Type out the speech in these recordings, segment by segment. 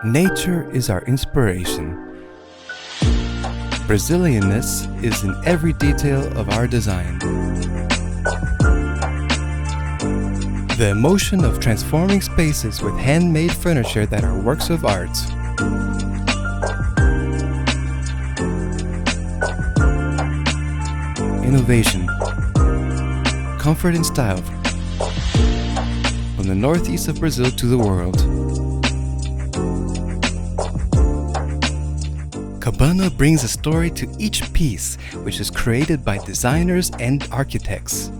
Nature is our inspiration. Brazilianness is in every detail of our design. The emotion of transforming spaces with handmade furniture that are works of art. Innovation, comfort and style, from the northeast of Brazil to the world. Cabanna brings a story to each piece, which is created by designers and architects.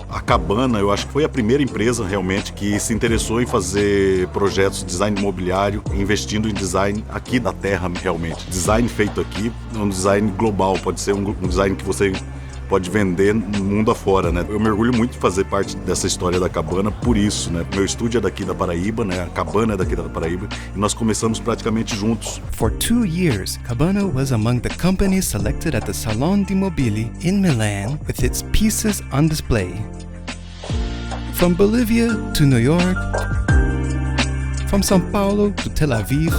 A Cabanna, eu acho que foi a primeira empresa realmente que se interessou em fazer projetos de design imobiliário, investindo em design aqui da terra realmente. Design feito aqui é um design global, pode ser um design que você pode vender no mundo afora, né? Eu me orgulho muito de fazer parte dessa história da Cabanna por isso, né? Meu estúdio é daqui da Paraíba, né? A Cabanna é daqui da Paraíba e nós começamos praticamente juntos. For 2 years, Cabanna was among the companies selected at the Salon di Mobili in Milan with its pieces on display. From Bolivia to New York, from São Paulo to Tel Aviv,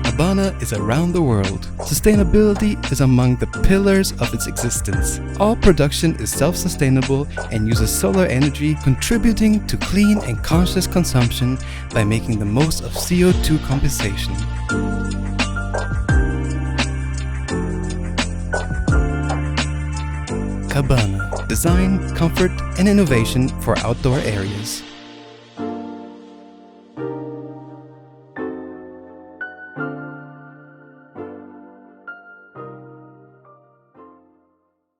Cabanna is around the world. Sustainability is among the pillars of its existence. All production is self-sustainable and uses solar energy, contributing to clean and conscious consumption by making the most of CO2 compensation. Cabanna, design, comfort, and innovation for outdoor areas.